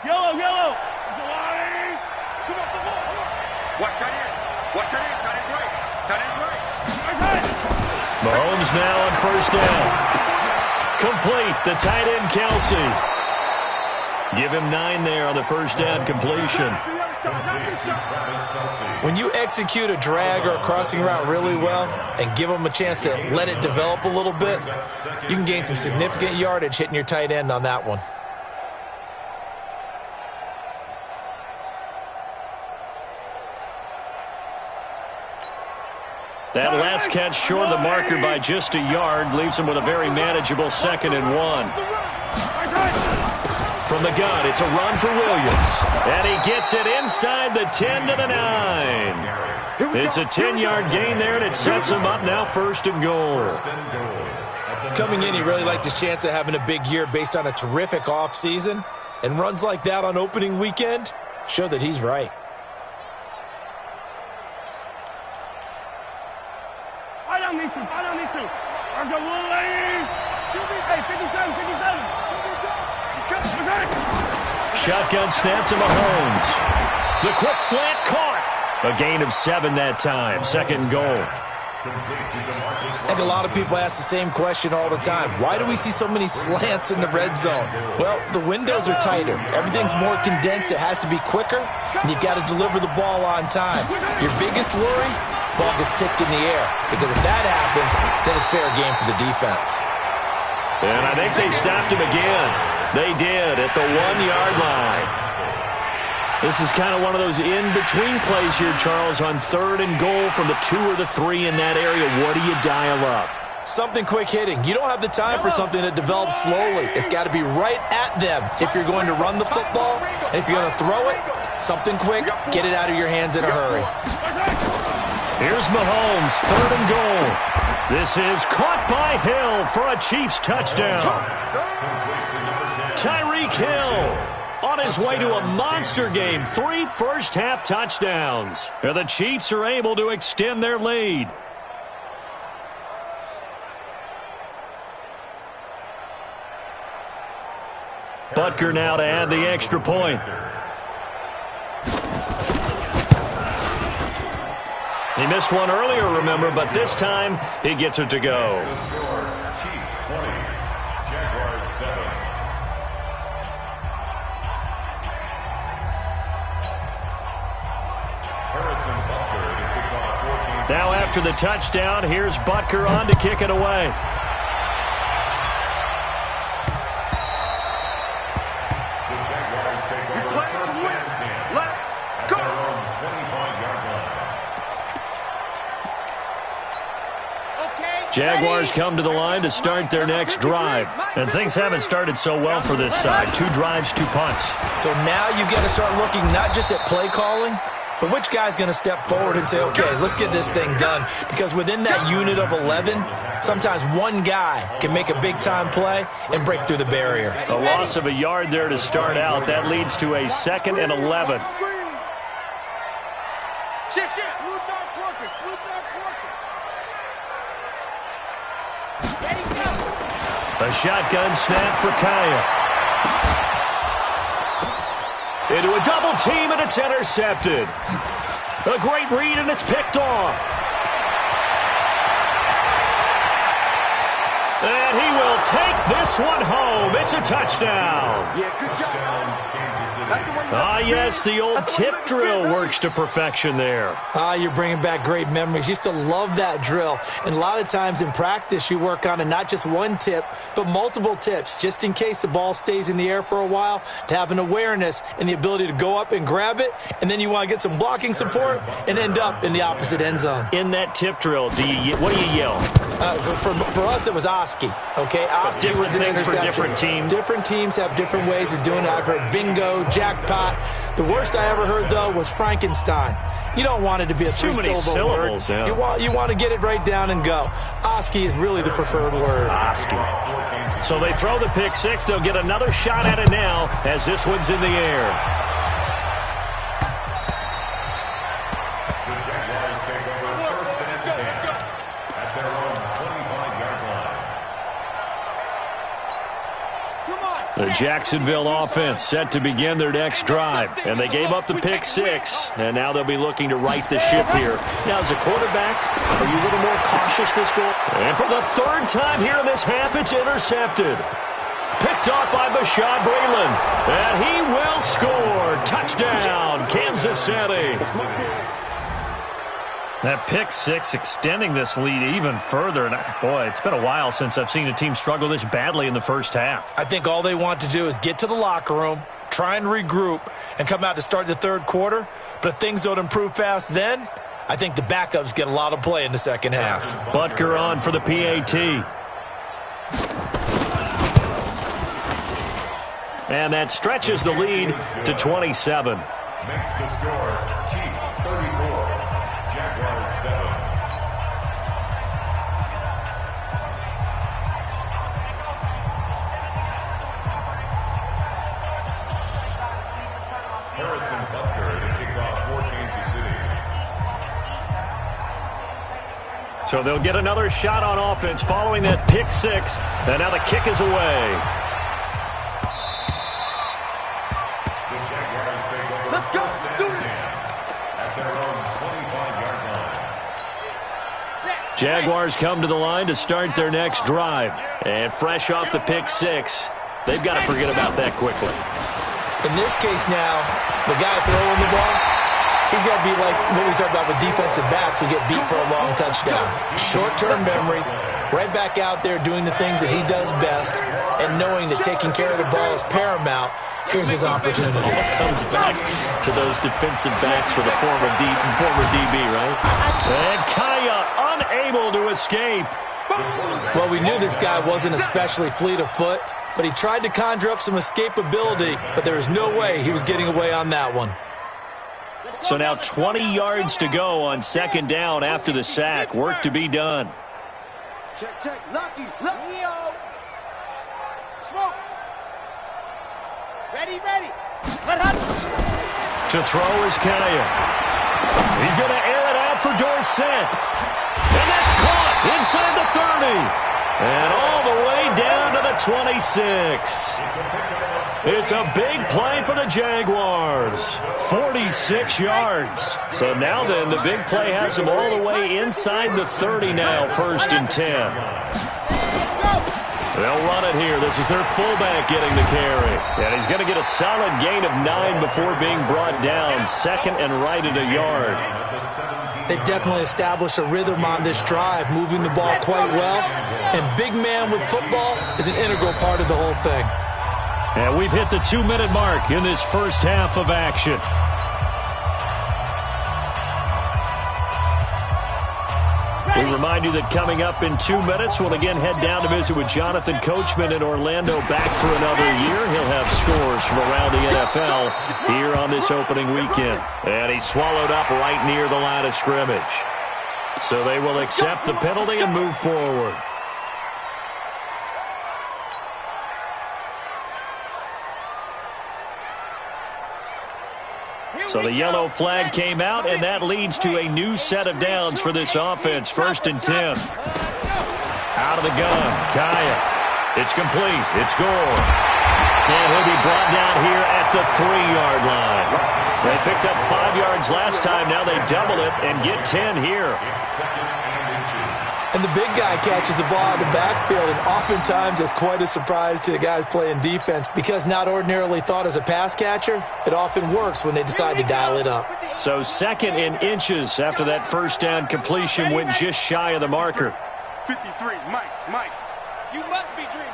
Yellow, yellow. Watch that in. Watch that in. Tight end's right. Tight end's right. Mahomes now on first down. Complete. The tight end, Kelsey. Give him 9 there on the first down completion. When you execute a drag or a crossing route really well and give them a chance to let it develop a little bit, you can gain some significant yardage hitting your tight end on that one. That last catch short of the marker by just a yard leaves him with a very manageable 2nd and 1. From the gun, it's a run for Williams. And he gets it inside the 10 to the 9. It's a 10-yard gain there, and it sets him up now 1st and goal. Coming in, he really liked his chance of having a big year based on a terrific offseason. And runs like that on opening weekend show that he's right. Fight on these two. Fight on these two. Hey, 57, 57. Shotgun snap to Mahomes. The quick slant caught. A gain of 7 that time. 2nd goal. I think a lot of people ask the same question all the time. Why do we see so many slants in the red zone? Well, the windows are tighter. Everything's more condensed. It has to be quicker, and you've got to deliver the ball on time. Your biggest worry? Ball gets tipped in the air. Because if that happens, then it's fair game for the defense. And I think they stopped him again. They did at the 1-yard line. This is kind of one of those in-between plays here, Charles, on 3rd and goal from the 2 or the 3 in that area. What do you dial up? Something quick hitting. You don't have the time for something that develops slowly. It's got to be right at them if you're going to run the football. And if you're going to throw it, something quick, get it out of your hands in a hurry. Here's Mahomes, 3rd and goal. This is caught by Hill for a Chiefs touchdown. Tyreek Hill on his way to a monster game. 3 first-half touchdowns. And the Chiefs are able to extend their lead. Butker now to add the extra point. He missed one earlier, remember, but this time he gets it to go. Chiefs 20, Jaguars 7. Harrison Butker to kick off 14. Now after the touchdown, here's Butker on to kick it away. The Jaguars take over first and 10. At their own 25-yard line. Jaguars come to the line to start their next drive. And things haven't started so well for this side. 2 drives, 2 punts. So now you got to start looking not just at play calling, but which guy's going to step forward and say, okay, let's get this thing done. Because within that unit of 11, sometimes one guy can make a big-time play and break through the barrier. A loss of a yard there to start out. That leads to a 2nd and 11. A shotgun snap for Kaya. Into a double team, and it's intercepted. A great read, and it's picked off. And he will take this one home. It's a touchdown. Yeah, good job. Yes, the old tip drill works to perfection there. You're bringing back great memories. Used to love that drill. And a lot of times in practice, you work on it, not just one tip, but multiple tips, just in case the ball stays in the air for a while, to have an awareness and the ability to go up and grab it, and then you want to get some blocking support and end up in the opposite end zone. In that tip drill, what do you yell? For us, it was Oski. Okay, Oski was an interception. For different teams. Different teams have different ways of doing it. I've heard bingo, jackpot. The worst I ever heard, though, was Frankenstein. You don't want it to be a three-syllable word. Yeah. You want to get it right down and go. Oski is really the preferred word. Oski. So they throw the pick six. They'll get another shot at it now as this one's in the air. The Jaguars take over first and 10 at their own 25-yard line. The Jacksonville offense set to begin their next drive. And they gave up the pick six. And now they'll be looking to right the ship here. Now, as a quarterback, are you a little more cautious this goal? And for the third time here in this half, it's intercepted. Picked off by Bashaud Breeland. And he will score. Touchdown, Kansas City. That pick six extending this lead even further. And boy, it's been a while since I've seen a team struggle this badly in the first half. I think all they want to do is get to the locker room, try and regroup, and come out to start the third quarter. But if things don't improve fast then, I think the backups get a lot of play in the second half. Butker on for the PAT. And that stretches the lead to 27. Makes the score Chiefs 34, Jaguars 7. Harrison Butker to kick off for Kansas City. So they'll get another shot on offense following that pick six. And now the kick is away. Let's go. Do it. At their own 25-yard line. Jaguars come to the line to start their next drive. And fresh off the pick six, they've got to forget about that quickly. In this case now, the guy throwing the ball, he's got to be like what we talked about with defensive backs who get beat for a long touchdown. Short-term memory, right back out there doing the things that he does best, and knowing that taking care of the ball is paramount. Here's his opportunity. Comes back to those defensive backs for the former DB, right? And Kaya unable to escape. Well, we knew this guy wasn't especially fleet of foot, but he tried to conjure up some escapability, but there was no way he was getting away on that one. So now 20 yards to go on second down after the sack. Work to be done. Check, check. Lucky. Yo. Smoke. Ready. What happened? To throw is Kaya. He's going to air it out for Dorsett. And that's caught inside the 30. And all the way down to the 26. It's a big play for the Jaguars. 46 yards. So now then, the big play has them all the way inside the 30 now, 1st and 10. They'll run it here. This is their fullback getting the carry. And he's going to get a solid gain of 9 before being brought down. Second and right at a yard. They definitely established a rhythm on this drive, moving the ball quite well. And big man with football is an integral part of the whole thing. And we've hit the 2-minute mark in this first half of action. We remind you that coming up in 2 minutes, we'll again head down to visit with Jonathan Coachman in Orlando, back for another year. He'll have scores from around the NFL here on this opening weekend. And he's swallowed up right near the line of scrimmage. So they will accept the penalty and move forward. So the yellow flag came out, and that leads to a new set of downs for this offense. 1st and 10. Out of the gun, Kaya. It's complete. It's Gore. And he'll be brought down here at the 3-yard line. They picked up 5 yards last time. Now they double it and get 10 here. And the big guy catches the ball out of the backfield, and oftentimes it's quite a surprise to the guys playing defense because not ordinarily thought as a pass catcher, it often works when they decide to dial it up. So 2nd in inches after that first down completion went just shy of the marker. 53, Mike. You must be dreaming.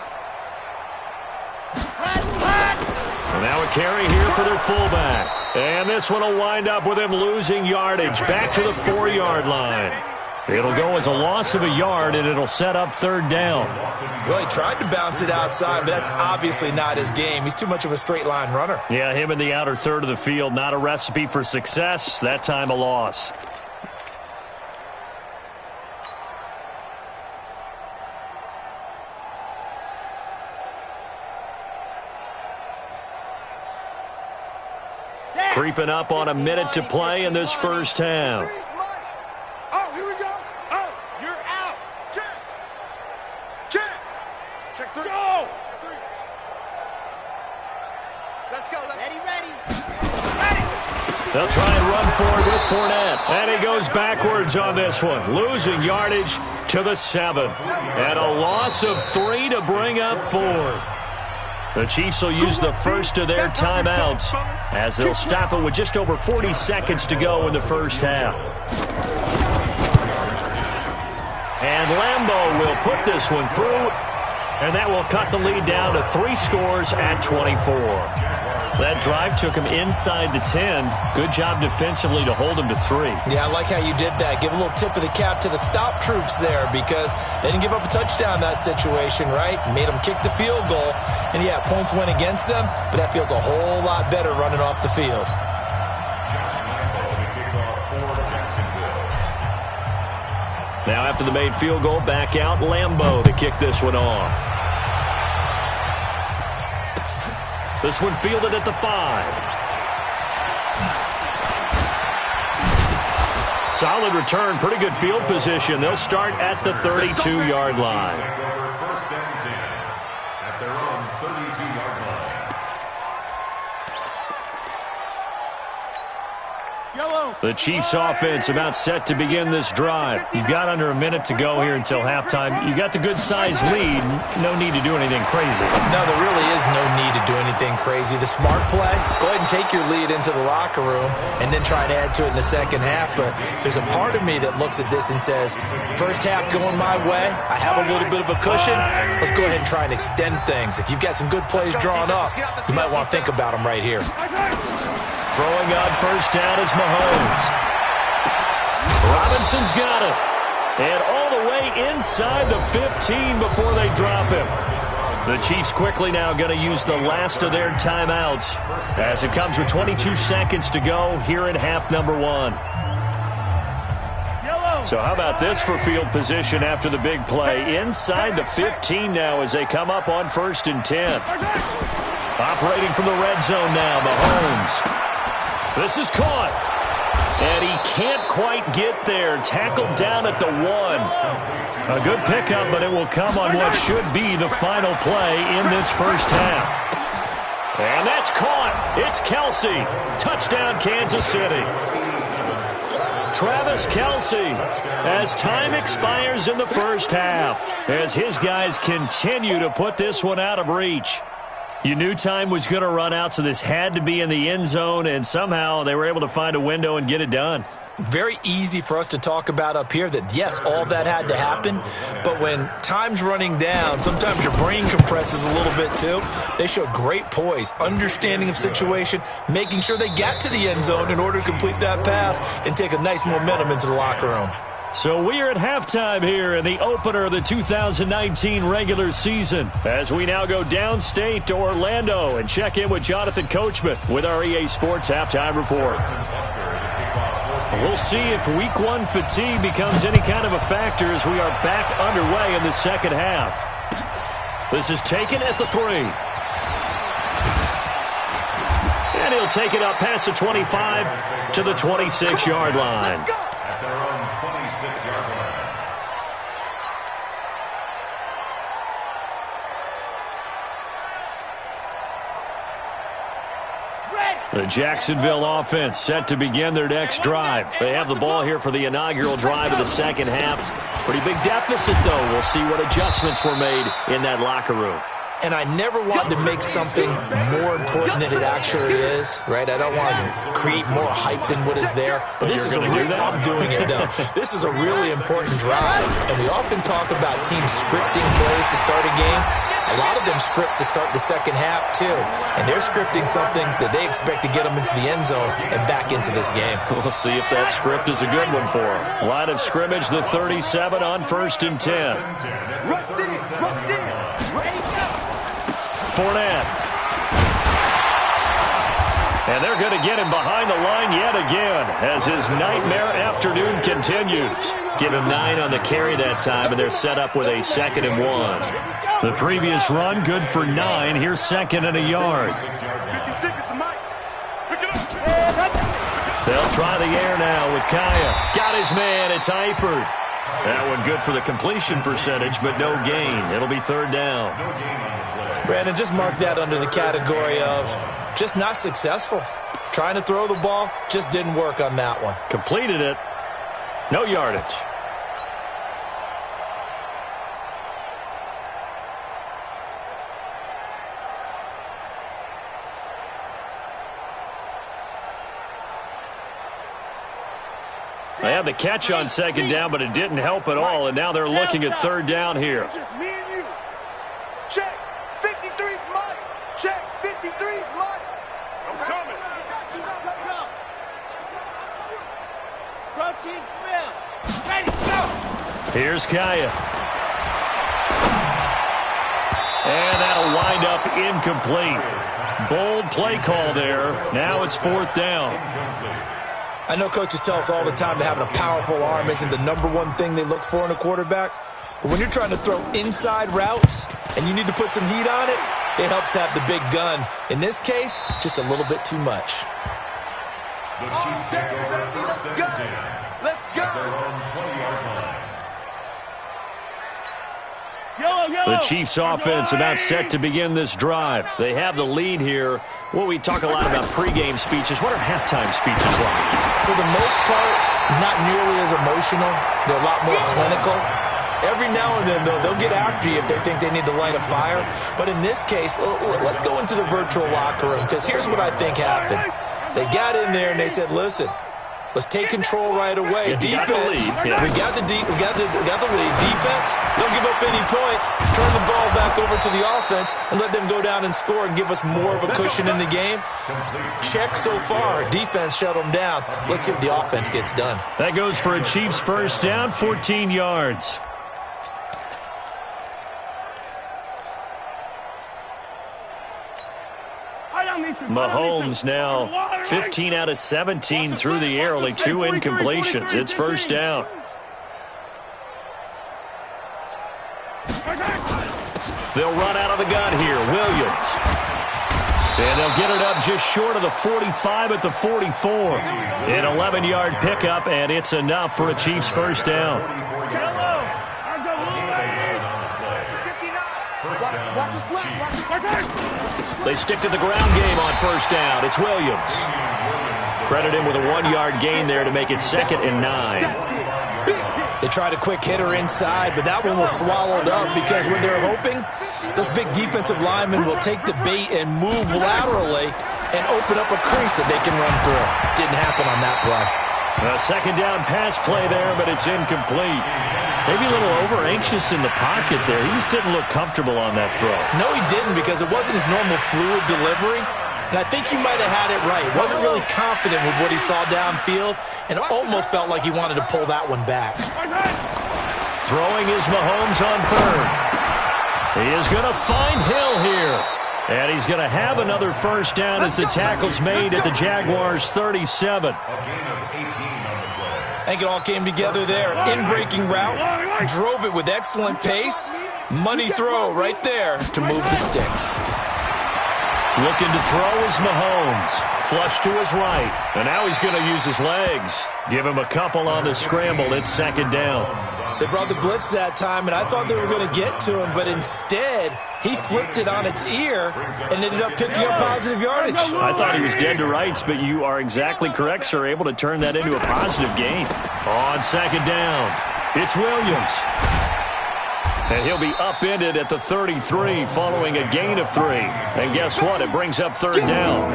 And now a carry here for their fullback. And this one will wind up with him losing yardage back to the 4-yard line. It'll go as a loss of a yard, and it'll set up 3rd down. Well, he tried to bounce it outside, but that's obviously not his game. He's too much of a straight-line runner. Yeah, him in the outer third of the field, not a recipe for success. That time a loss. Creeping up on a minute to play in this first half. Oh, here we go. Oh, you're out. Check. Check 3. Go. Let's go. Ready. They'll try and run forward with Fournette. And he goes backwards on this one, losing yardage to the 7. And a loss of 3 to bring up 4th. The Chiefs will use the first of their timeouts as they'll stop it with just over 40 seconds to go in the first half. And Lambeau will put this one through, and that will cut the lead down to 3 scores at 24. That drive took him inside the 10. Good job defensively to hold him to 3. Yeah, I like how you did that. Give a little tip of the cap to the stop troops there because they didn't give up a touchdown in that situation, right? Made them kick the field goal. And, yeah, points went against them, but that feels a whole lot better running off the field. Now after the made field goal, back out Lambeau to kick this one off. This one fielded at the 5. Solid return, pretty good field position. They'll start at the 32-yard line. First down 10 at their own 32-yard line. The Chiefs offense about set to begin this drive. You've got under a minute to go here until halftime. You got the good-sized lead. No need to do anything crazy. No, there really is no need to do anything crazy. The smart play, go ahead and take your lead into the locker room and then try to add to it in the second half. But there's a part of me that looks at this and says, first half going my way, I have a little bit of a cushion. Let's go ahead and try and extend things. If you've got some good plays drawn up, you might want to think about them right here. Throwing on first down is Mahomes. Robinson's got it. And all the way inside the 15 before they drop him. The Chiefs quickly now going to use the last of their timeouts as it comes with 22 seconds to go here in half number 1. So how about this for field position after the big play? Inside the 15 now as they come up on 1st and 10. Operating from the red zone now, Mahomes. This is caught. And he can't quite get there. Tackled down at the 1. A good pickup, but it will come on what should be the final play in this first half. And that's caught. It's Kelsey. Touchdown, Kansas City. Travis Kelsey, as time expires in the first half, as his guys continue to put this one out of reach. You knew time was going to run out, so this had to be in the end zone, and somehow they were able to find a window and get it done. Very easy for us to talk about up here that, yes, all that had to happen, but when time's running down, sometimes your brain compresses a little bit too. They showed great poise, understanding of situation, making sure they got to the end zone in order to complete that pass and take a nice momentum into the locker room. So we are at halftime here in the opener of the 2019 regular season as we now go downstate to Orlando and check in with Jonathan Coachman with our EA Sports Halftime Report. We'll see if Week 1 fatigue becomes any kind of a factor as we are back underway in the second half. This is taken at the 3. And he'll take it up past the 25 to the 26-yard line. At their own 26-yard line. The Jacksonville offense set to begin their next drive. They have the ball here for the inaugural drive of the second half. Pretty big deficit, though. We'll see what adjustments were made in that locker room. And I never want to make something more important than it actually is, right? I don't want to create more hype than what is there. But this is a really, I'm doing it, though. This is a really important drive. And we often talk about teams scripting plays to start a game. A lot of them script to start the second half, too. And they're scripting something that they expect to get them into the end zone and back into this game. We'll see if that script is a good one for them. Line of scrimmage, the 37 on 1st and 10. Fournette. And they're going to get him behind the line yet again as his nightmare afternoon continues. Give him 9 on the carry that time, and they're set up with a 2nd and 1. The previous run, good for 9. Here's 2nd and a yard. They'll try the air now with Kaya. Got his man. It's Eifert. That one good for the completion percentage, but no gain. It'll be 3rd down. Brandon, just mark that under the category of just not successful. Trying to throw the ball just didn't work on that one. Completed it. No yardage. They had the catch on second down, but it didn't help at all, and now they're looking at third down here. It's just me and you. Check. 53's Mike. Check. 53's Mike. I'm coming. Protein Smith. Ready, go. Here's Kaya. And that'll wind up incomplete. Bold play call there. Now it's fourth down. I know coaches tell us all the time that having a powerful arm isn't the number one thing they look for in a quarterback. But when you're trying to throw inside routes and you need to put some heat on it, it helps have the big gun. In this case, just a little bit too much. The Chiefs take over first and 10. Let's go. At their own 20-yard line. The Chiefs offense about set to begin this drive. They have the lead here. Well, we talk a lot about pregame speeches. What are halftime speeches like? For the most part, not nearly as emotional. They're a lot more clinical. Every now and then, though, they'll get after you if they think they need to light a fire. But in this case, let's go into the virtual locker room, because here's what I think happened. They got in there and they said, listen, let's take control right away. Defense, we got the lead. Defense, don't give up any points. Turn the ball back over to the offense and let them go down and score and give us more of a cushion in the game. Check so far. Defense shut them down. Let's see if the offense gets done. That goes for a Chiefs first down, 14 yards. Mahomes now 15 out of 17 through the air, only 2 incompletions. It's first down. They'll run out of the gun here. Williams. And they'll get it up just short of the 45 at the 44. An 11-yard pickup, and it's enough for a Chiefs first down. They stick to the ground game on first down. It's Williams. Credit him with a 1-yard gain there to make it 2nd and 9. They tried a quick hitter inside, but that one was swallowed up because what they're hoping, those big defensive linemen will take the bait and move laterally and open up a crease that they can run through. Didn't happen on that play. A second down pass play there, but it's incomplete. Maybe a little over-anxious in the pocket there. He just didn't look comfortable on that throw. No, he didn't, because it wasn't his normal fluid delivery. And I think he might have had it right. Wasn't really confident with what he saw downfield and almost felt like he wanted to pull that one back. Throwing is Mahomes on third. He is going to find Hill here. And he's going to have another first down as the tackle's made at the Jaguars' 37. I think it all came together there. In-breaking route, drove it with excellent pace. Money throw right there to move the sticks. Looking to throw is Mahomes. Flush to his right. And now he's going to use his legs. Give him a couple on the scramble. It's second down. They brought the blitz that time, and I thought they were going to get to him, but instead, he flipped it on its ear and ended up picking up positive yardage. I thought he was dead to rights, but you are exactly correct, sir. Able to turn that into a positive gain. On second down, it's Williams. And he'll be upended at the 33 following a gain of 3. And guess what? It brings up third down.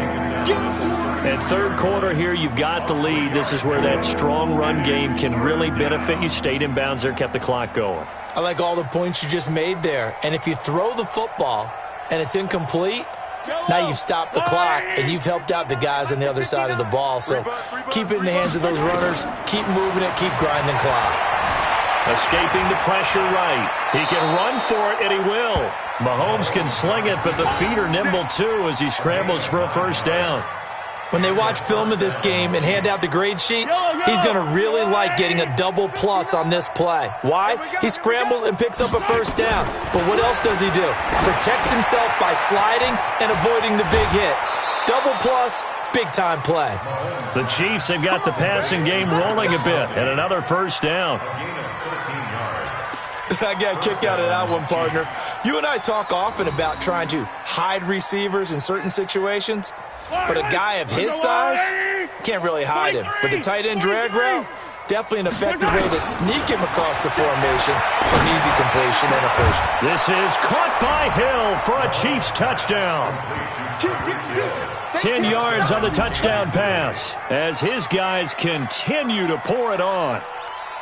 And third quarter here, you've got the lead. This is where that strong run game can really benefit you. Stayed in bounds there, kept the clock going. I like all the points you just made there. And if you throw the football and it's incomplete, now you've stopped the clock and you've helped out the guys on the other side of the ball. So keep it in the hands of those runners. Keep moving it. Keep grinding clock. Escaping the pressure right. He can run for it, and he will. Mahomes can sling it, but the feet are nimble too as he scrambles for a first down. When they watch film of this game and hand out the grade sheets, he's going to really like getting a double plus on this play. Why? He scrambles and picks up a first down. But what else does he do? Protects himself by sliding and avoiding the big hit. Double plus, big-time play. The Chiefs have got the passing game rolling a bit, and another first down. I got a kick out of that one, partner. You and I talk often about trying to hide receivers in certain situations, but a guy of his size can't really hide him. With the tight end drag route, definitely an effective way to sneak him across the formation for an easy completion and a first. This is caught by Hill for a Chiefs touchdown. 10 yards on the touchdown pass as his guys continue to pour it on.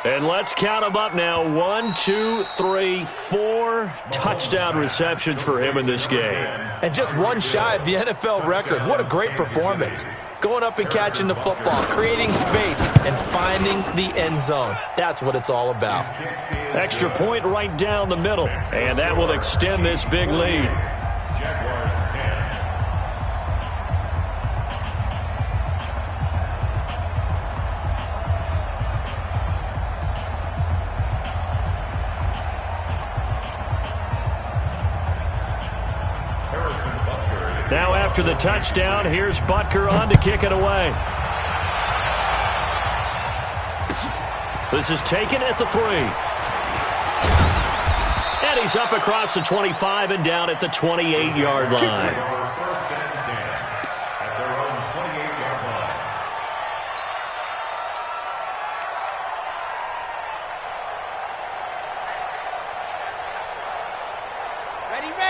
And let's count them up now. 1, 2, 3, 4 touchdown receptions for him in this game. And just one shy of the NFL record. What a great performance. Going up and catching the football, creating space, and finding the end zone. That's what it's all about. Extra point right down the middle. And that will extend this big lead. Jaguars 10. Now after the touchdown, here's Butker on to kick it away. This is taken at the 3. And he's up across the 25 and down at the 28-yard line. First and 10 at their own 28-yard line.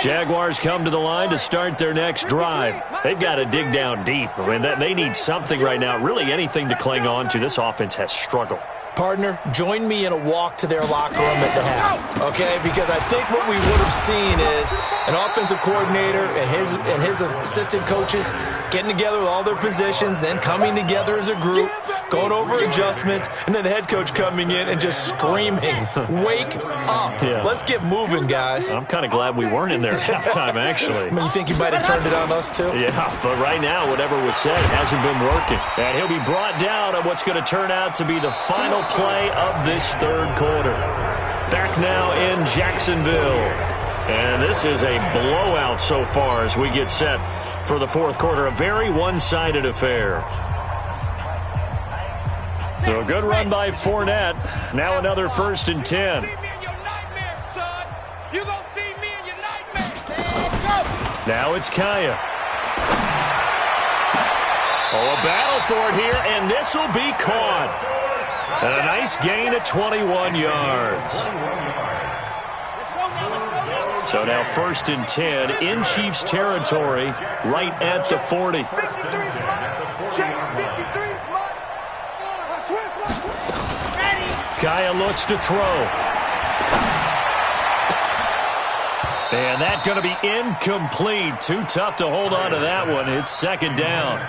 Jaguars come to the line to start their next drive. They've got to dig down deep. I mean, they need something right now, really anything to cling on to. This offense has struggled. Partner, join me in a walk to their locker room at the half, okay? Because I think what we would have seen is an offensive coordinator and his assistant coaches getting together with all their positions, then coming together as a group, going over adjustments, and then the head coach coming in and just screaming, wake up. Yeah. Let's get moving, guys. I'm kind of glad we weren't in there at halftime, actually. I mean, you think you might have turned it on us, too? Yeah, but right now, whatever was said hasn't been working. And he'll be brought down on what's going to turn out to be the final play of this third quarter. Back now in Jacksonville. And this is a blowout so far as we get set for the fourth quarter. A very one-sided affair. So a good run by Fournette. Now another 1st and 10. Now it's Kaya. Oh, a battle for it here, and this will be caught. And a nice gain of 21 yards. So now 1st and 10 in Chiefs territory, right at the 40. Kaya looks to throw. And that's going to be incomplete. Too tough to hold on to that one. It's 2nd down.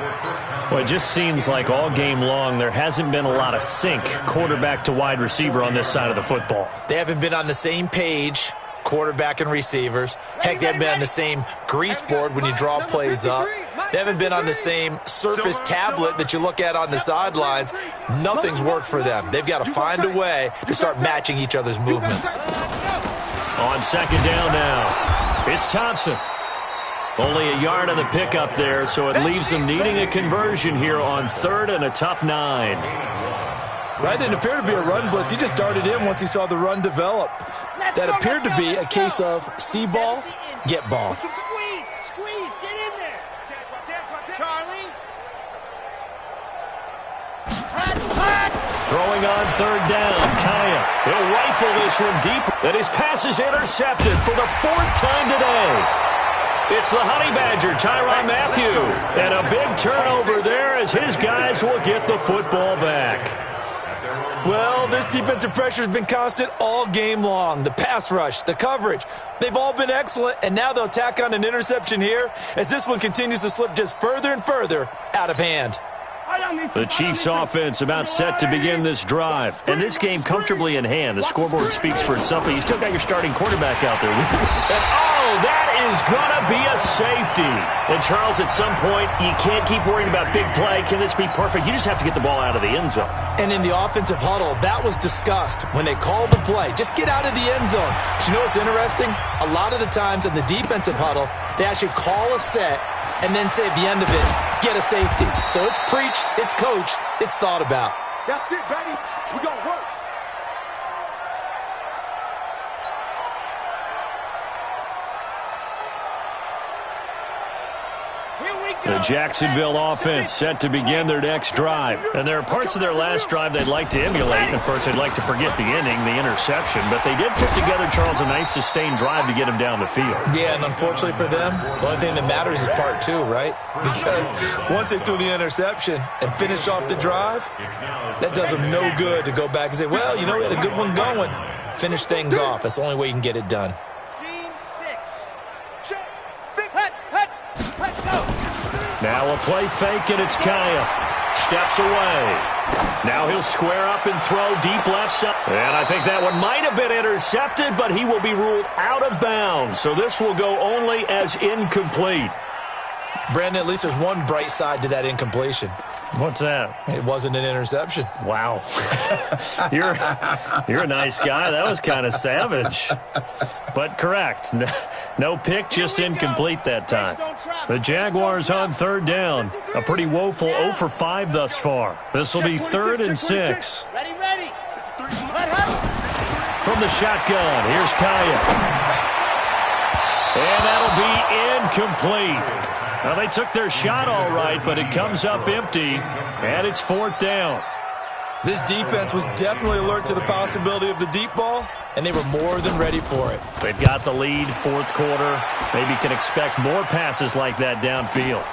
Well, it just seems like all game long there hasn't been a lot of sync quarterback to wide receiver on this side of the football. They haven't been on the same page, quarterback and receivers. Heck, they haven't been on the same grease board when you draw plays up. They haven't been on the same Surface tablet that you look at on the sidelines. Nothing's worked for them. They've got to find a way to start matching each other's movements. On 2nd down now, it's Thompson. Only a yard on the pickup there, so it leaves them needing a conversion here on 3rd and a tough 9. That didn't appear to be a run blitz. He just darted in once he saw the run develop. That appeared to be a case of see ball, get ball. Squeeze, get in there. Charlie. Throwing on 3rd down, Kaya. He'll rifle this one deep, and his pass is intercepted for the 4th time today. It's the Honey Badger, Tyrann Mathieu. And a big turnover there as his guys will get the football back. Well, this defensive pressure has been constant all game long. The pass rush, the coverage, they've all been excellent, and now they'll tack on an interception here as this one continues to slip just further and further out of hand. The Chiefs offense about set to begin this drive. And this game comfortably in hand. The scoreboard speaks for itself, but you still got your starting quarterback out there. And oh, that is going to be a safety. And Charles, at some point, you can't keep worrying about big play. Can this be perfect? You just have to get the ball out of the end zone. And in the offensive huddle, that was discussed when they called the play. Just get out of the end zone. But you know what's interesting? A lot of the times in the defensive huddle, they actually call a set and then say at the end of it, get a safety. So it's preached, it's coached, it's thought about. That's it, baby. We gonna work. The Jacksonville offense set to begin their next drive. And there are parts of their last drive they'd like to emulate. And, of course, they'd like to forget the inning, the interception. But they did put together, Charles, a nice sustained drive to get him down the field. Yeah, and unfortunately for them, the only thing that matters is part two, right? Because once they threw the interception and finished off the drive, that does them no good to go back and say, well, you know, we had a good one going. Finish things off. That's the only way you can get it done. Now a play fake, and it's Kaya. Steps away. Now he'll square up and throw deep left side. And I think that one might have been intercepted, but he will be ruled out of bounds. So this will go only as incomplete. Brandon, at least there's one bright side to that incompletion. What's that? It wasn't an interception. Wow. You're a nice guy. That was kind of savage. But correct. No pick, just incomplete that time. The Jaguars on third down. A pretty woeful 0 for 5 thus far. This will be 3rd and 6. Ready. From the shotgun, here's Kaya. And that'll be incomplete. Well, they took their shot all right, but it comes up empty, and it's 4th down. This defense was definitely alert to the possibility of the deep ball, and they were more than ready for it. They've got the lead, 4th quarter. Maybe can expect more passes like that downfield.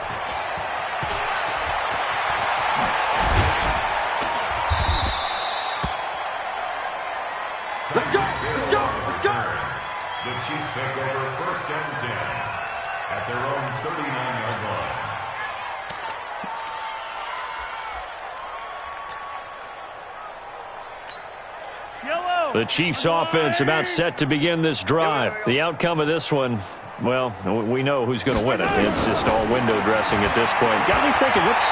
Let's go. The Chiefs take over 1st and 10 at their own 39-yard line. The Chiefs offense about set to begin this drive. The outcome of this one, well, we know who's going to win it. It's just all window dressing at this point. Got me thinking, what's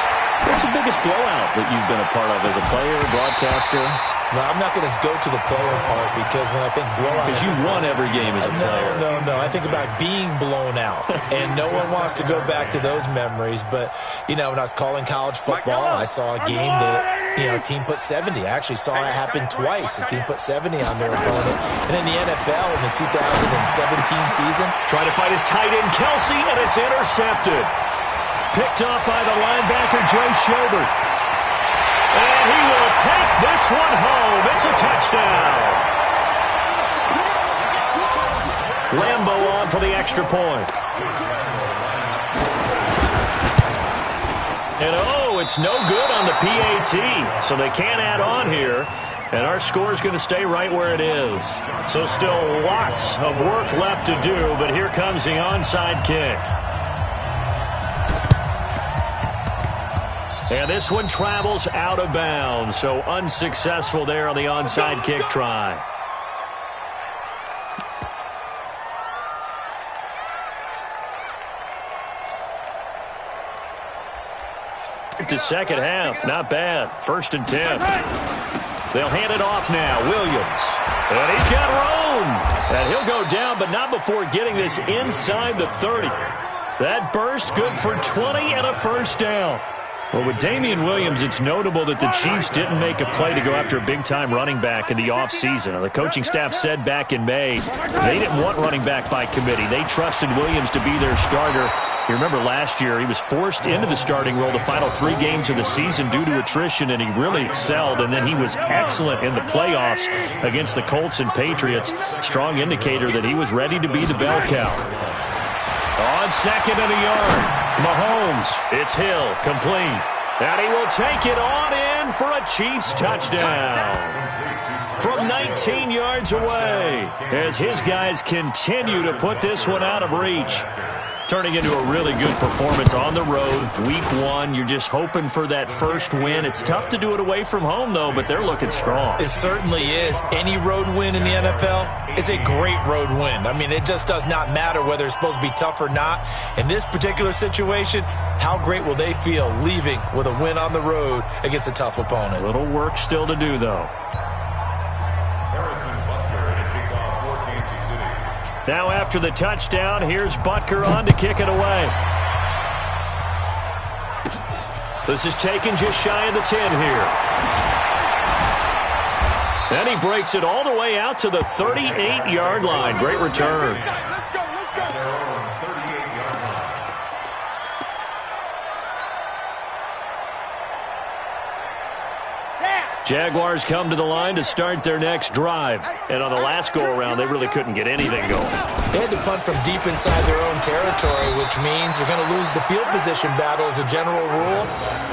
the biggest blowout that you've been a part of as a player, broadcaster? No, I'm not going to go to the player part because when I think blowout... Because you won every game as a player. No. I think about being blown out. And no one wants to go back to those memories. But, you know, when I was calling college football, I saw a game that, you know, a team put 70. I actually saw it happen twice. A team put 70 on their opponent. And in the NFL in the 2017 season... Trying to fight his tight end, Kelsey, and it's intercepted. Picked up by the linebacker, Joe Schobert. And he will take this one home. It's a touchdown. Lambo on for the extra point. And it's no good on the PAT. So they can't add on here. And our score is going to stay right where it is. So still lots of work left to do, but here comes the onside kick. And this one travels out of bounds, so unsuccessful there on the onside kick try. To second half, not bad. 1st and 10. They'll hand it off now. Williams. And he's got room. And he'll go down, but not before getting this inside the 30. That burst good for 20 and a 1st down. Well, with Damian Williams, it's notable that the Chiefs didn't make a play to go after a big-time running back in the offseason. The coaching staff said back in May they didn't want running back by committee. They trusted Williams to be their starter. You remember last year he was forced into the starting role the final 3 games of the season due to attrition, and he really excelled. And then he was excellent in the playoffs against the Colts and Patriots. Strong indicator that he was ready to be the bell cow. On 2nd and a yard, Mahomes, it's Hill, complete. And he will take it on in for a Chiefs touchdown. From 19 yards away, as his guys continue to put this one out of reach. Turning into a really good performance on the road. Week 1, you're just hoping for that first win. It's tough to do it away from home, though, but they're looking strong. It certainly is. Any road win in the NFL is a great road win. I mean, it just does not matter whether it's supposed to be tough or not. In this particular situation, how great will they feel leaving with a win on the road against a tough opponent? A little work still to do, though. Now after the touchdown, here's Butker on to kick it away. This is taken just shy of the 10 here. And he breaks it all the way out to the 38-yard line. Great return. Jaguars come to the line to start their next drive. And on the last go-around, they really couldn't get anything going. They had to punt from deep inside their own territory, which means you're going to lose the field position battle as a general rule.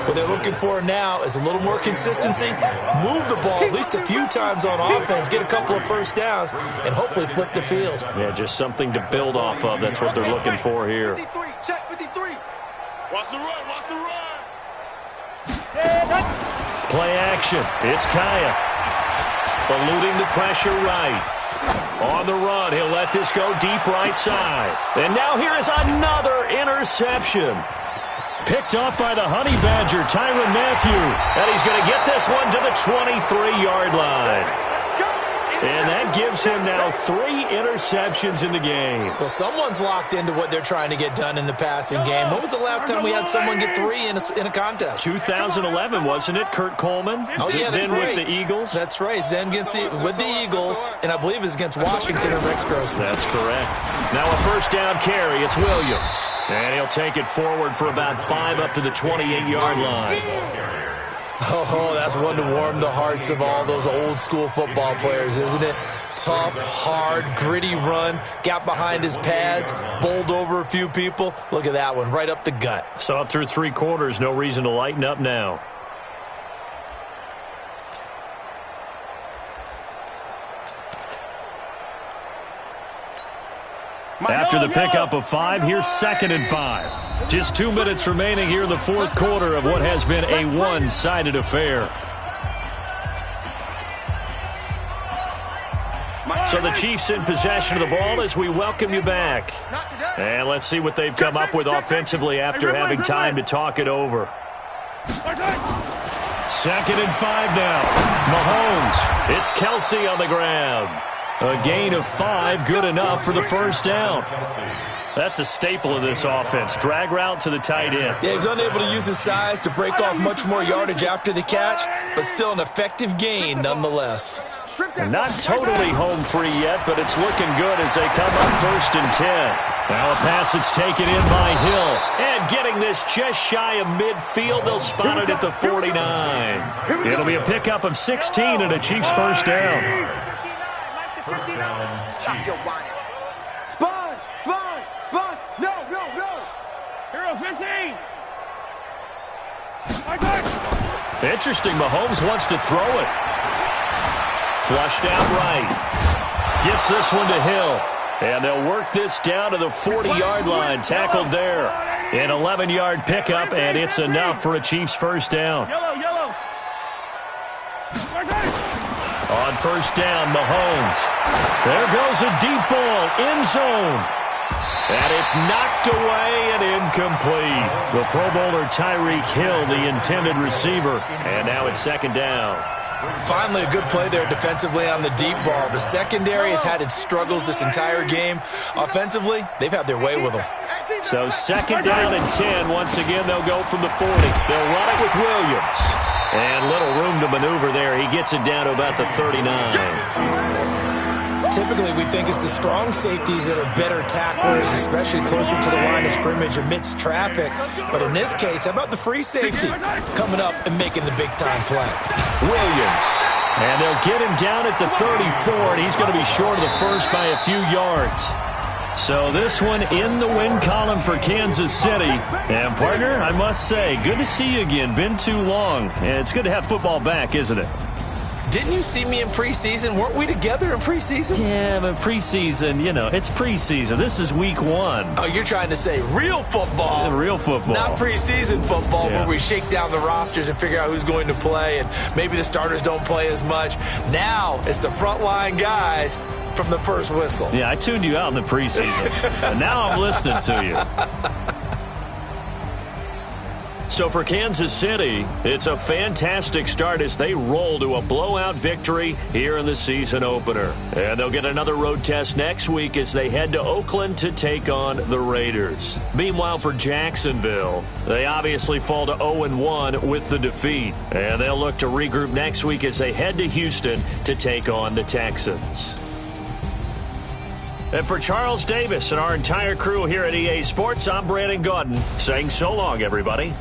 What they're looking for now is a little more consistency, move the ball at least a few times on offense, get a couple of first downs, and hopefully flip the field. Yeah, just something to build off of. That's what they're looking for here. 53, check 53. Watch the run, watch the run. Play action. It's Kaya. Eluding the pressure right. On the run, he'll let this go deep right side. And now here is another interception. Picked off by the Honey Badger, Tyrann Mathieu. And he's going to get this one to the 23-yard line. And that gives him now 3 interceptions in the game. Well, someone's locked into what they're trying to get done in the passing game. When was the last time we had someone get 3 in a contest? 2011, wasn't it, Kurt Coleman? Oh, yeah, that's then right. with the Eagles. That's right. Then with the Eagles, and I believe it's against Washington and Rex Grossman. That's correct. Now a first down carry. It's Williams. And he'll take it forward for about 5 up to the 28-yard line. Oh, that's one to warm the hearts of all those old-school football players, isn't it? Tough, hard, gritty run, got behind his pads, bowled over a few people. Look at that one, right up the gut. So up through 3 quarters, no reason to lighten up now. After the pickup of 5, here's 2nd and 5. Just 2 minutes remaining here in the 4th quarter of what has been a one-sided affair. So the Chiefs in possession of the ball as we welcome you back. And let's see what they've come up with offensively after having time to talk it over. 2nd and 5 now. Mahomes. It's Kelsey on the ground. A gain of 5, good enough for the first down. That's a staple of this offense. Drag route to the tight end. Yeah, he's unable to use his size to break off much more yardage after the catch, but still an effective gain nonetheless. And not totally home free yet, but it's looking good as they come up 1st and 10. Now a pass that's taken in by Hill. And getting this just shy of midfield, they'll spot it at the 49. It'll be a pickup of 16 and a Chiefs first down. First down, Stop your whining. Sponge, sponge, sponge. No, no, no. Hero 15. Interesting, Mahomes wants to throw it. Flushed out right. Gets this one to Hill. And they'll work this down to the 40-yard line. Tackled there. An 11-yard pickup, and it's enough for a Chiefs first down. Yellow. On first down, Mahomes. There goes a deep ball, end zone. And it's knocked away and incomplete. The Pro Bowler Tyreek Hill, the intended receiver. And now it's 2nd down. Finally, a good play there defensively on the deep ball. The secondary has had its struggles this entire game. Offensively, they've had their way with them. So 2nd down and 10. Once again, they'll go from the 40. They'll run it with Williams. And little room to maneuver there. He gets it down to about the 39. Typically, we think it's the strong safeties that are better tacklers, especially closer to the line of scrimmage amidst traffic. But in this case, how about the free safety coming up and making the big-time play? Williams. And they'll get him down at the 34, and he's going to be short of the first by a few yards. So this one in the win column for Kansas City. And, partner, I must say, good to see you again. Been too long. And it's good to have football back, isn't it? Didn't you see me in preseason? Weren't we together in preseason? Yeah, but preseason, you know, it's preseason. This is week 1. Oh, you're trying to say real football. Real football. Not preseason football Yeah. where we shake down the rosters and figure out who's going to play, and maybe the starters don't play as much. Now it's the frontline guys from the first whistle. Yeah, I tuned you out in the preseason. And now I'm listening to you. So for Kansas City, it's a fantastic start as they roll to a blowout victory here in the season opener. And they'll get another road test next week as they head to Oakland to take on the Raiders. Meanwhile, for Jacksonville, they obviously fall to 0-1 with the defeat. And they'll look to regroup next week as they head to Houston to take on the Texans. And for Charles Davis and our entire crew here at EA Sports, I'm Brandon Gaudin saying so long, everybody.